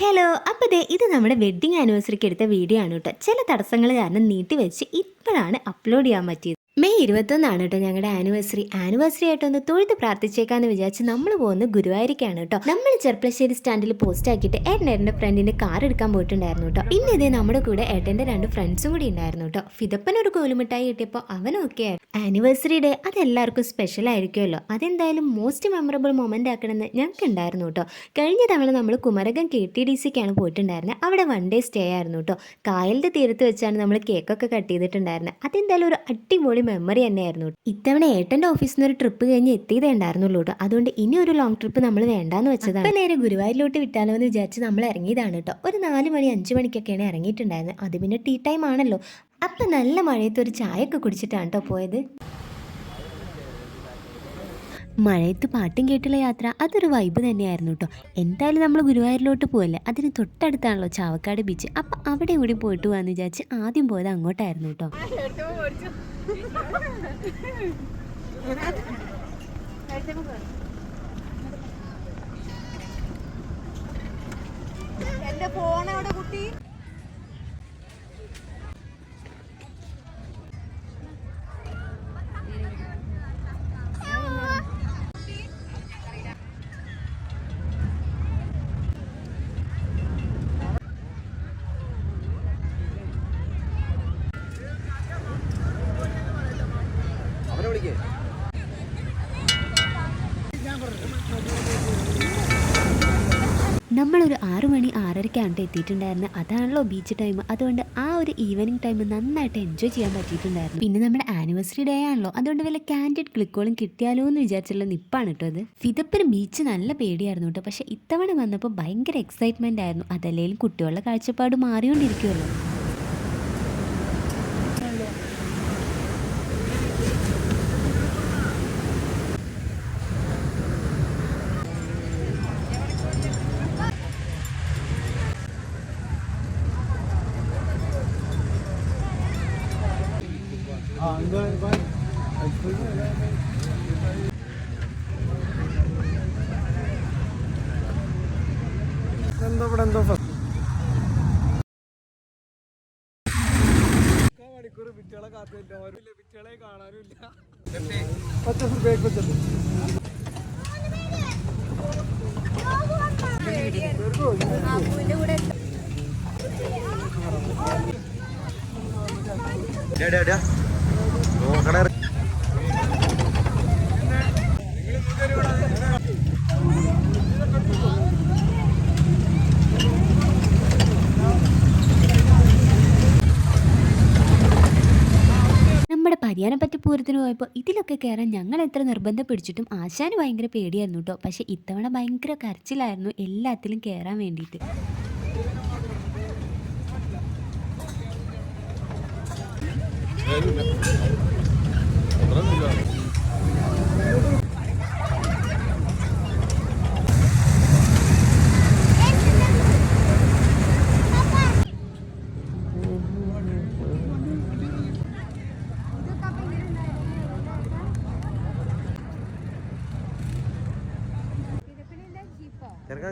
Hello, അപ്പോൾ ഇത് നമ്മുടെ വെഡ്ഡിങ് ആനിവേഴ്സറിക്ക് എടുത്ത വീഡിയോ ആണ് കേട്ടോ. ചില തടസ്സങ്ങൾ കാരണം നീട്ടി വെച്ച് ഇപ്പോഴാണ് അപ്ലോഡ് ചെയ്യാൻ പറ്റിയത്. മെയ് 21 കേട്ടോ ഞങ്ങളുടെ ആനിവേഴ്സറി ആയിട്ടൊന്ന് തൊഴുത് പ്രാർത്ഥിച്ചേക്കാന്ന് വിചാരിച്ച് നമ്മൾ പോകുന്നത് ഗുരുവായൂരിക്കാണ് കേട്ടോ. നമ്മൾ ചെർപ്പളശ്ശേരി സ്റ്റാൻഡിൽ പോസ്റ്റ് ആക്കിയിട്ട് ഏട്ടൻ്റെ ഫ്രണ്ടിന്റെ കാർ എടുക്കാൻ പോയിട്ടുണ്ടായിരുന്നു കേട്ടോ. പിന്നെ ഇതേ നമ്മുടെ കൂടെ ഏട്ടൻ്റെ 2 ഫ്രണ്ട്സും കൂടി ഉണ്ടായിരുന്നു കേട്ടോ. ഫിദപ്പൻ ഒരു കോലുമിഠായി കിട്ടിയപ്പോൾ അവനൊക്കെ ആനിവേഴ്സറി ഡേ അതെല്ലാവർക്കും സ്പെഷ്യൽ ആയിരിക്കുമല്ലോ. അതെന്തായാലും മോസ്റ്റ് മെമ്മറബിൾ മൊമെന്റ് ആക്കണമെന്ന് ഞങ്ങൾക്ക് ഉണ്ടായിരുന്നു കേട്ടോ. കഴിഞ്ഞ തവണ നമ്മൾ കുമരകം KTDCക്കാണ് പോയിട്ടുണ്ടായിരുന്നത്. അവിടെ 1 ഡേ സ്റ്റേ ആയിരുന്നു കേട്ടോ. കായലിന്റെ തീരത്ത് വെച്ചാണ് നമ്മൾ കേക്കൊക്കെ കട്ട് ചെയ്തിട്ടുണ്ടായിരുന്നത്. അതെന്തായാലും ഒരു അടിപൊളി മെമ്മറി തന്നെയായിരുന്നു. ഇത്തവണ ഏട്ടൻ്റെ ഓഫീസിൽ നിന്ന് ഒരു ട്രിപ്പ് കഴിഞ്ഞ് എത്തിയതേ ഉണ്ടായിരുന്നുള്ളൂ കേട്ടോ. അതുകൊണ്ട് ഇനി ഒരു ലോങ് ട്രിപ്പ് നമ്മൾ വേണ്ടാന്ന് വെച്ചതാണ്. അപ്പം നേരെ ഗുരുവായൂരിലോട്ട് വിട്ടാലോ എന്ന് വിചാരിച്ച് നമ്മൾ ഇറങ്ങിയതാണ് കേട്ടോ. ഒരു 4 മണി 5 മണിക്കൊക്കെയാണ് ഇറങ്ങിയിട്ടുണ്ടായിരുന്നത്. അത് പിന്നെ ടീ ടൈം ആണല്ലോ. അപ്പം നല്ല മഴയത്ത് ഒരു ചായയൊക്കെ കുടിച്ചിട്ടാണ് കേട്ടോ പോയത്. മഴയത്ത് പാട്ടും കേട്ടുള്ള യാത്ര അതൊരു വൈബ് തന്നെയായിരുന്നു കേട്ടോ. എന്തായാലും നമ്മൾ ഗുരുവായൂരിലോട്ട് പോയല്ലേ, അതിന് തൊട്ടടുത്താണല്ലോ ചാവക്കാട് ബീച്ച്. അപ്പം അവിടെ കൂടി പോയിട്ട് പോകാമെന്ന് വിചാരിച്ച് ആദ്യം പോയത് അങ്ങോട്ടായിരുന്നു കേട്ടോ. എന്റെ ഫോൺ എവിടെ കുട്ടി? നമ്മളൊരു 6 മണി 6:30 എത്തിയിട്ടുണ്ടായിരുന്നു. അതാണല്ലോ ബീച്ച് ടൈം. അതുകൊണ്ട് ആ ഒരു ഈവനിങ് ടൈം നന്നായിട്ട് എൻജോയ് ചെയ്യാൻ പറ്റിയിട്ടുണ്ടായിരുന്നു. പിന്നെ നമ്മുടെ ആനിവേഴ്സറി ഡേ ആണല്ലോ, അതുകൊണ്ട് വല്ല കാൻഡിഡ് ക്ലിക്കുകളും കിട്ടിയാലോ എന്ന് വിചാരിച്ചുള്ള നിപ്പാണ് കേട്ടോ അത്. ഫിദപ്പിന് ബീച്ച് നല്ല പേടിയായിരുന്നു കേട്ടോ. പക്ഷെ ഇത്തവണ വന്നപ്പോൾ ഭയങ്കര എക്സൈറ്റ്മെന്റ് ആയിരുന്നു. അതല്ലേലും കുട്ടികളുടെ കാഴ്ചപ്പാട് മാറിക്കൊണ്ടിരിക്കുമല്ലോ. മണിക്കൂർ പിറ്റകളെ കാത്തില്ല, പിറ്റകളെ കാണാനുമില്ല. നമ്മുടെ പരിയാനപ്പറ്റ പൂരത്തിന് പോയപ്പോൾ ഇതിലൊക്കെ കയറാൻ ഞങ്ങൾ എത്ര നിർബന്ധം പിടിച്ചിട്ടും ആശാന് ഭയങ്കര പേടിയായിരുന്നു കേട്ടോ. പക്ഷെ ഇത്തവണ ഭയങ്കര കരച്ചിലായിരുന്നു എല്ലാത്തിലും കയറാൻ വേണ്ടിയിട്ട്.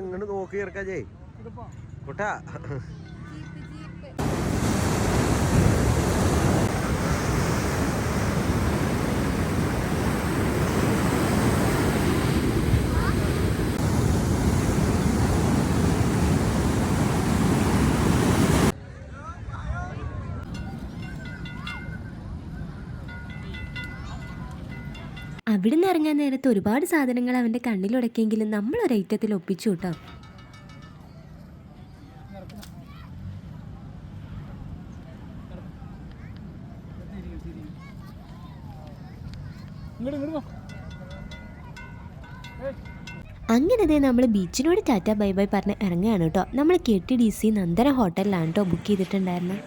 ഇങ്ങോട്ട് നോക്കി ഇറക്കാ ജയ് കുട്ടാ. അവിടെ നിന്ന് ഇറങ്ങാൻ നേരത്ത് ഒരുപാട് സാധനങ്ങൾ അവൻ്റെ കണ്ണിലുടക്കിയെങ്കിലും നമ്മൾ ഒരൈറ്റത്തിൽ ഒപ്പിച്ചു കേട്ടോ. അങ്ങനെ നമ്മൾ ബീച്ചിനോട് ടാറ്റ ബൈ ബൈ പറഞ്ഞ് ഇറങ്ങുകയാണ് കേട്ടോ. നമ്മൾ KTDC നന്ദന ഹോട്ടലിലാണ് കേട്ടോ ബുക്ക് ചെയ്തിട്ടുണ്ടായിരുന്നത്.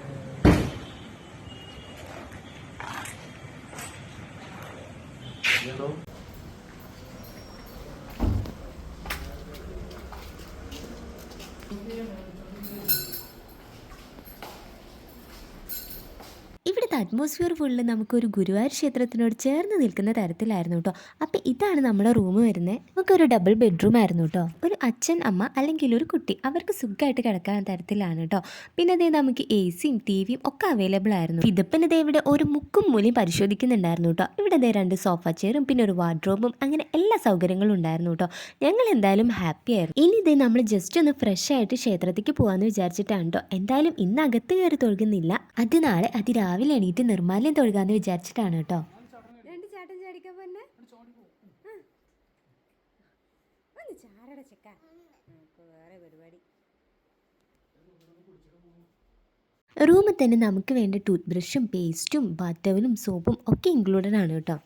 ഇവിടെ ഇവിടുത്തെ അറ്റ്മോസ്ഫിയർ ഫുള്ള് നമുക്കൊരു ഗുരുവായൂർ ക്ഷേത്രത്തിനോട് ചേർന്ന് നിൽക്കുന്ന തരത്തിലായിരുന്നു കേട്ടോ. അപ്പം ഇതാണ് നമ്മുടെ റൂം വരുന്നത്. നമുക്കൊരു ഡബിൾ ബെഡ്റൂം ആയിരുന്നു കേട്ടോ. ഒരു അച്ഛൻ, അമ്മ അല്ലെങ്കിൽ ഒരു കുട്ടി അവർക്ക് സുഖമായിട്ട് കിടക്കാൻ തരത്തിലാണ് കേട്ടോ. പിന്നെ അതേ നമുക്ക് AC-യും TV-യും ഒക്കെ അവൈലബിൾ ആയിരുന്നു. ഇതിപ്പം ഇതേ ഇവിടെ ഒരു മുക്കും മൂലയും പരിശോധിക്കുന്നുണ്ടായിരുന്നു കേട്ടോ. ഇവിടെ ദേ 2 സോഫ ചെയറും പിന്നെ ഒരു വാർഡ്രോബും അങ്ങനെ എല്ലാ സൗകര്യങ്ങളും ഉണ്ടായിരുന്നു കേട്ടോ. ഞങ്ങൾ എന്തായാലും ഹാപ്പി ആയിരുന്നു. ഇനി ഇതേ നമ്മൾ ജസ്റ്റ് ഒന്ന് ഫ്രഷ് ആയിട്ട് ക്ഷേത്രത്തിലേക്ക് പോകാമെന്ന് വിചാരിച്ചിട്ടാണ് കേട്ടോ. എന്തായാലും ഇന്ന് അകത്ത് കയറി തൊഴുകുന്നില്ല, അത് നാളെ അതിരാവിലെ എണീറ്റ് നിർമ്മാല്യം തൊഴുകാന്ന് വിചാരിച്ചിട്ടാണ് കേട്ടോ. രണ്ട് ചാട്ടം ചാടിക്കാൻ പോന്നെ ഒന്ന് ചാരട ചെക്ക വേറെ പരിപാടി. റൂമിൽ തന്നെ നമുക്ക് വേണ്ട ടൂത്ത് ബ്രഷും പേസ്റ്റും ബാത്ത് ടവലും സോപ്പും ഒക്കെ ഇൻക്ലൂഡഡ് ആണ് കേട്ടോ.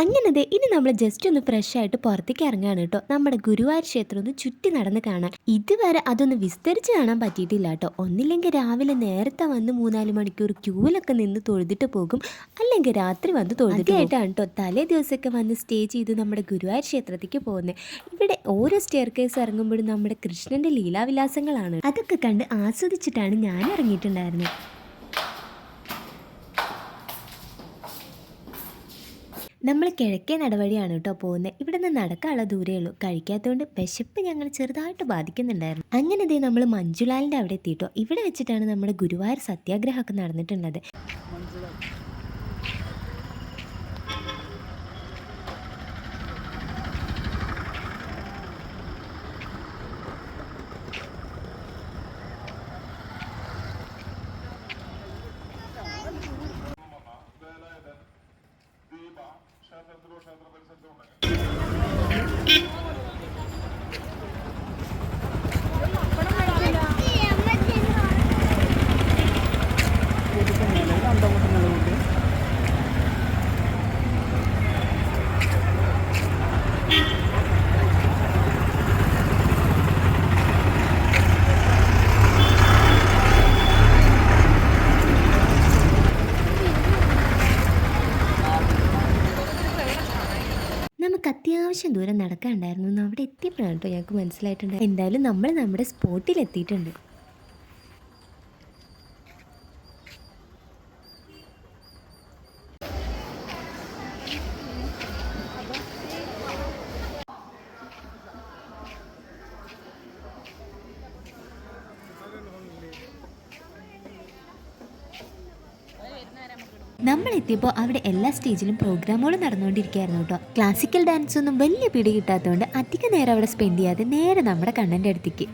അങ്ങനത്തെ ഇനി നമ്മൾ ജസ്റ്റ് ഒന്ന് ഫ്രഷ് ആയിട്ട് പുറത്തേക്ക് ഇറങ്ങാണ് കേട്ടോ. നമ്മുടെ ഗുരുവായൂർ ക്ഷേത്രം ഒന്ന് ചുറ്റി നടന്ന് കാണാൻ. ഇതുവരെ അതൊന്ന് വിസ്തരിച്ച് കാണാൻ പറ്റിയിട്ടില്ല കേട്ടോ. ഒന്നില്ലെങ്കിൽ രാവിലെ നേരത്തെ വന്ന് 3-4 മണിക്കൂർ ക്യൂവിലൊക്കെ നിന്ന് തൊഴുതിട്ട് പോകും, അല്ലെങ്കിൽ രാത്രി വന്ന് തൊഴുതിട്ടാണ് കേട്ടോ തലേ ദിവസമൊക്കെ വന്ന് സ്റ്റേ ചെയ്ത് നമ്മുടെ ഗുരുവായൂർ ക്ഷേത്രത്തിലേക്ക് പോകുന്നത്. ഇവിടെ ഓരോ സ്റ്റെയർ കേസ് ഇറങ്ങുമ്പോഴും നമ്മുടെ കൃഷ്ണൻ്റെ ലീലാവിലാസങ്ങളാണ്. അതൊക്കെ കണ്ട് ആസ്വദിച്ചിട്ടാണ് ഞാൻ ഇറങ്ങിയിട്ടുണ്ടായിരുന്നത്. നമ്മൾ കിഴക്കേ നടവഴിയാണ് കേട്ടോ പോകുന്നത്. ഇവിടെ നിന്ന് നടക്കാനുള്ള ദൂരേ ഉള്ളൂ. കഴിക്കാത്തതുകൊണ്ട് വിശപ്പ് ഞങ്ങൾ ചെറുതായിട്ട് ബാധിക്കുന്നുണ്ടായിരുന്നു. അങ്ങനെ ഇതേ നമ്മൾ മഞ്ജുലാലിൻ്റെ അവിടെ എത്തിയിട്ടോ. ഇവിടെ വെച്ചിട്ടാണ് നമ്മുടെ ഗുരുവായൂർ സത്യാഗ്രഹമൊക്കെ നടന്നിട്ടുള്ളത്. നമുക്ക് അത്യാവശ്യം ദൂരം നടക്കാനുണ്ടായിരുന്നു. അവിടെ എത്തിയപ്പോഴാണ് കേട്ടോ ഞങ്ങൾക്ക് മനസ്സിലായിട്ടുണ്ട്. എന്തായാലും നമ്മൾ നമ്മുടെ സ്പോട്ടിൽ എത്തിയിട്ടുണ്ട്. നമ്മളെത്തിയപ്പോൾ അവിടെ എല്ലാ സ്റ്റേജിലും പ്രോഗ്രാമുകളും നടന്നുകൊണ്ടിരിക്കുകയായിരുന്നു കേട്ടോ. ക്ലാസിക്കൽ ഡാൻസ് ഒന്നും വലിയ പിടി കിട്ടാത്തതുകൊണ്ട് അധിക നേരം അവിടെ സ്പെൻഡ് ചെയ്യാതെ നേരെ നമ്മുടെ കണ്ണൻ്റെ അടുത്തേക്ക്.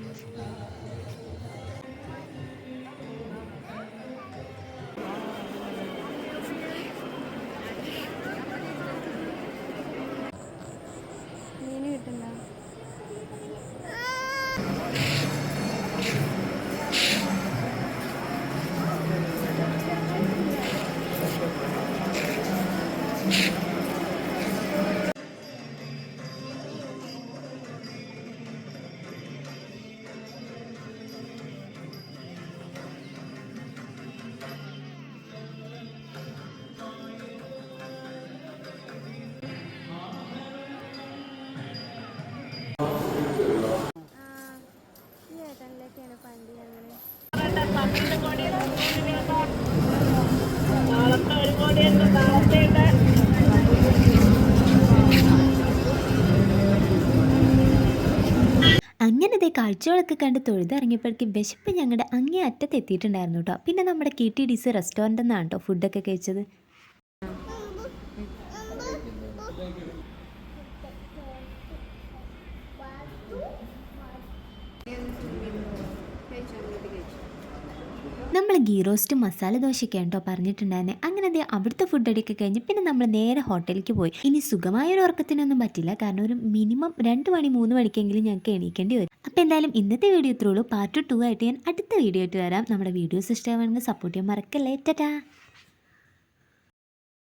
അങ്ങനത്തെ കാഴ്ചകളൊക്കെ കണ്ട് തൊഴുതിറങ്ങിയപ്പോഴേക്കും വിശപ്പ് ഞങ്ങളുടെ അങ്ങേ അറ്റത്ത് എത്തിയിട്ടുണ്ടായിരുന്നു കേട്ടോ. പിന്നെ നമ്മുടെ KTDC റെസ്റ്റോറൻറ്റിൽ നിന്നാണ് കേട്ടോ ഫുഡൊക്കെ കഴിച്ചത്. നമ്മൾ ഗീ റോസ്റ്റ് മസാല ദോശയൊക്കെയാണ് കേട്ടോ പറഞ്ഞിട്ടുണ്ടായിരുന്നത്. അങ്ങനെ ദേ അവിടുത്തെ ഫുഡ് അടിയൊക്കെ കഴിഞ്ഞ് പിന്നെ നമ്മൾ നേരെ ഹോട്ടലിലേക്ക് പോയി. ഇനി സുഖമായൊരു ഉറക്കത്തിനൊന്നും പറ്റില്ല, കാരണം ഒരു മിനിമം 2 മണി 3 മണിക്കെങ്കിലും ഞങ്ങൾക്ക് എണീക്കേണ്ടി വരും. അപ്പോൾ എന്തായാലും ഇന്നത്തെ വീഡിയോ ഇത്രയുള്ളൂ. പാർട്ട് 2 ആയിട്ട് ഞാൻ അടുത്ത വീഡിയോ ആയിട്ട് വരാം. നമ്മുടെ വീഡിയോസ് ഇഷ്ടമാണെങ്കിൽ സപ്പോർട്ട് ചെയ്യാൻ മറക്കല്ലേ. ടാറ്റാ.